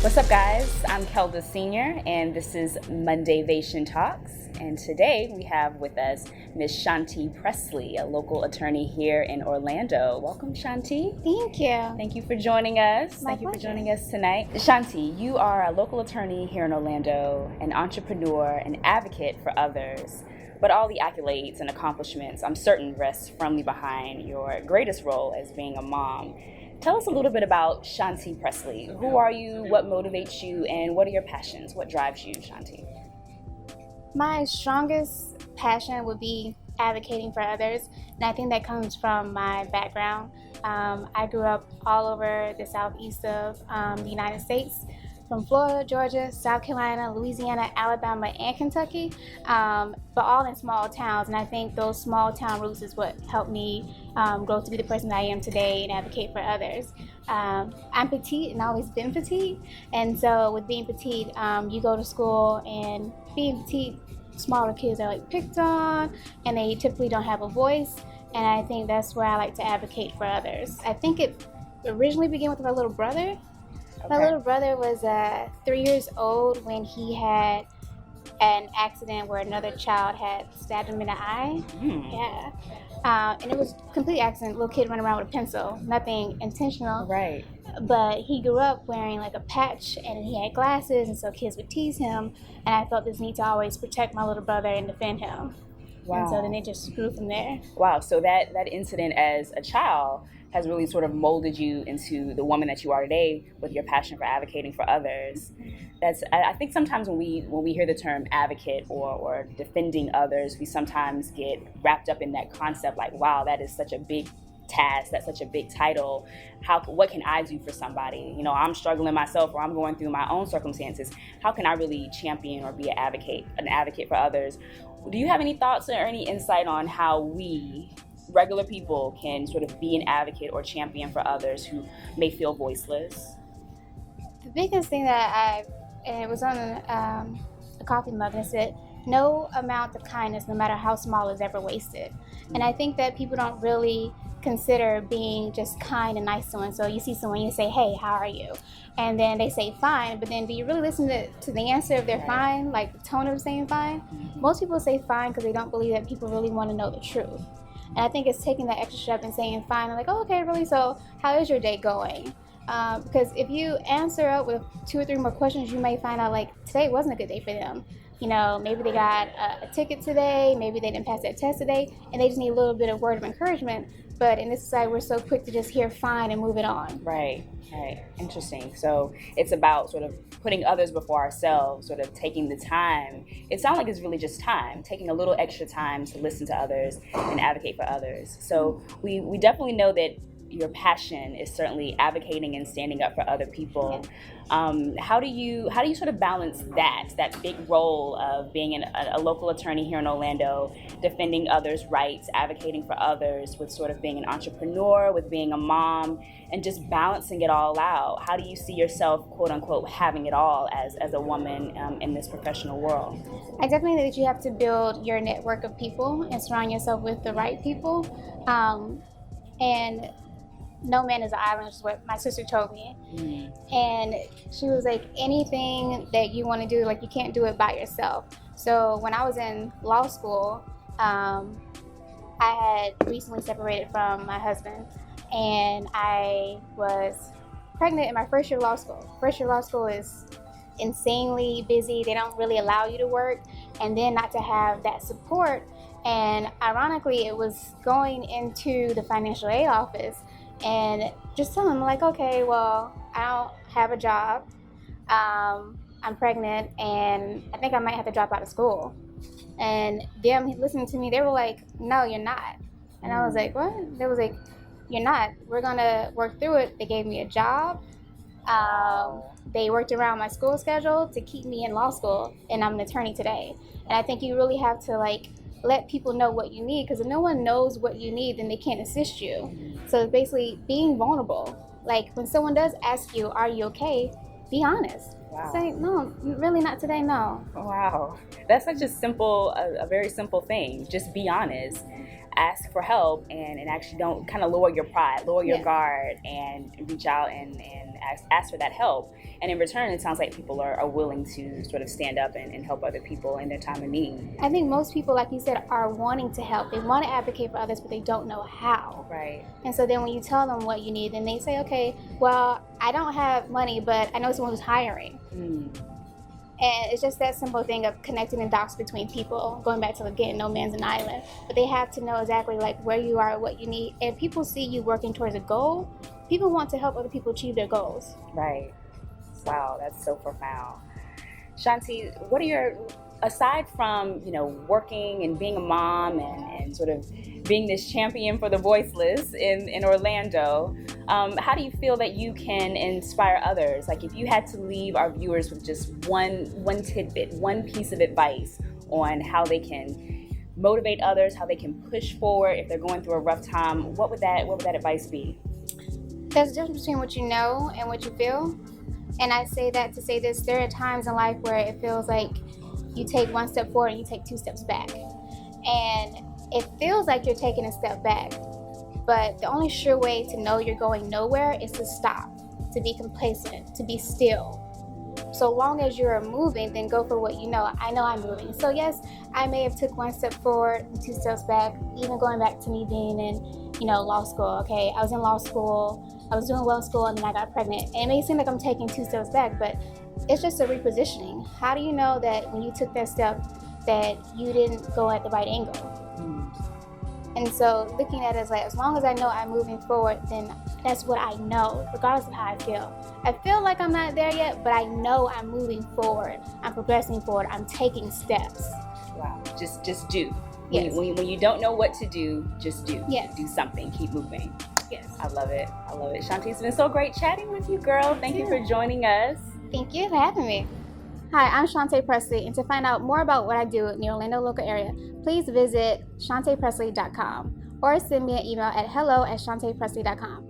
What's up, guys? I'm Kelda Senior, and this is MondayVation Talks. And today we have with us Ms. Shante Pressley, a local attorney here in Orlando. Welcome, Shante. Thank you. Thank you for joining us. My Thank you for pleasure. joining us tonight. Shante, you are a local attorney here in Orlando, an entrepreneur, an advocate for others. But all the accolades and accomplishments, I'm certain, rest firmly behind your greatest role as being a mom. Tell us a little bit about Shante Pressley. Who are you? What motivates you? And what are your passions? What drives you, Shante? My strongest passion would be advocating for others, and I think that comes from my background. I grew up all over the southeast of the United States, from Florida, Georgia, South Carolina, Louisiana, Alabama, and Kentucky, but all in small towns. And I think those small town roots is what helped me grow to be the person that I am today and advocate for others. I'm petite and always been petite, and so with being petite, you go to school, and being petite, smaller kids are like picked on, and they typically don't have a voice. And I think that's where I like to advocate for others. I think it originally began with my little brother. My little brother was 3 years old when he had an accident where another child had stabbed him in the eye. Yeah. And it was a complete accident. Little kid running around with a pencil, nothing intentional. Right. But he grew up wearing like a patch, and he had glasses, and so kids would tease him. And I felt this need to always protect my little brother and defend him. Wow. And so then it just grew from there. Wow. So that incident as a child has really sort of molded you into the woman that you are today with your passion for advocating for others. I think sometimes when we hear the term advocate or defending others, we sometimes get wrapped up in that concept like, wow, that is such a big task, that's such a big title. What can I do for somebody? You know, I'm struggling myself, or I'm going through my own circumstances. How can I really champion or be an advocate for others? Do you have any thoughts or any insight on how we regular people can sort of be an advocate or champion for others who may feel voiceless? The biggest thing that and it was on a coffee mug, and it said, no amount of kindness, no matter how small, is ever wasted. And I think that people don't really consider being just kind and nice to someone. So you see someone, you say, hey, how are you? And then they say fine, but then do you really listen to the answer if they're fine, like the tone of saying fine? Most people say fine because they don't believe that people really want to know the truth. And I think it's taking that extra step and saying fine, like, oh, okay, really, so how is your day going? Because if you answer up with 2 or 3 more questions, you may find out like today wasn't a good day for them. You know, maybe they got a ticket today, maybe they didn't pass that test today, and they just need a little bit of word of encouragement. But in this society, we're so quick to just hear fine and move it on. Right. Interesting. So it's about sort of putting others before ourselves, sort of taking the time. It sounds like it's really just time, taking a little extra time to listen to others and advocate for others. So we definitely know that your passion is certainly advocating and standing up for other people. How do you sort of balance that big role of being a local attorney here in Orlando, defending others' rights, advocating for others, with sort of being an entrepreneur, with being a mom, and just balancing it all out? How do you see yourself, quote unquote, having it all as a woman in this professional world? I definitely think that you have to build your network of people and surround yourself with the right people. And no man is an island, which is what my sister told me. And she was like, anything that you want to do, like, you can't do it by yourself. So when I was in law school, I had recently separated from my husband, and I was pregnant in my first year of law school. First year of law school is insanely busy. They don't really allow you to work, and then not to have that support. And ironically, it was going into the financial aid office and just telling them like, okay, well, I don't have a job. I'm pregnant, and I think I might have to drop out of school. And them listening to me, they were like, no, you're not. And I was like, what? They was like, you're not. We're gonna work through it. They gave me a job. They worked around my school schedule to keep me in law school, and I'm an attorney today. And I think you really have to like let people know what you need, because if no one knows what you need, then they can't assist you. So it's basically being vulnerable. Like when someone does ask you, are you okay? Be honest. Wow. Say, no, really not today, no. Wow. That's such a very simple thing. Just be honest. ask for help and actually don't kind of lower your pride, lower your guard, and reach out and ask for that help. And in return, it sounds like people are willing to sort of stand up and help other people in their time of need. I think most people, like you said, are wanting to help. They want to advocate for others, but they don't know how. Right. And so then when you tell them what you need, then they say, okay, well, I don't have money, but I know someone who's hiring. And it's just that simple thing of connecting the dots between people, going back to, again, no man's an island. But they have to know exactly like where you are, what you need. And people see you working towards a goal. People want to help other people achieve their goals. Right. Wow, that's so profound. Shante, what are your, aside from, working and being a mom and sort of being this champion for the voiceless in Orlando, how do you feel that you can inspire others? Like if you had to leave our viewers with just one tidbit, one piece of advice on how they can motivate others, how they can push forward if they're going through a rough time, what would that advice be? There's a difference between what you know and what you feel. And I say that to say this, there are times in life where it feels like you take one step forward and you take two steps back. And it feels like you're taking a step back. But the only sure way to know you're going nowhere is to stop, to be complacent, to be still. So long as you're moving, then go for what you know. I know I'm moving. So yes, I may have took one step forward and two steps back, even going back to me being in, law school. Okay, I was in law school, I was doing well in school, and then I got pregnant. And it may seem like I'm taking two steps back, but it's just a repositioning. How do you know that when you took that step that you didn't go at the right angle? And so looking at it as like, as long as I know I'm moving forward, then that's what I know, regardless of how I feel. I feel like I'm not there yet, but I know I'm moving forward. I'm progressing forward. I'm taking steps. Wow. Just do. Yes. When you don't know what to do, just do. Yes. Do something. Keep moving. Yes. I love it. Shante, it's been so great chatting with you, girl. Thank you for joining us. Thank you for having me. Hi, I'm Shante Pressley, and to find out more about what I do in the Orlando local area, please visit shantepressley.com or send me an email at hello@shantepressley.com.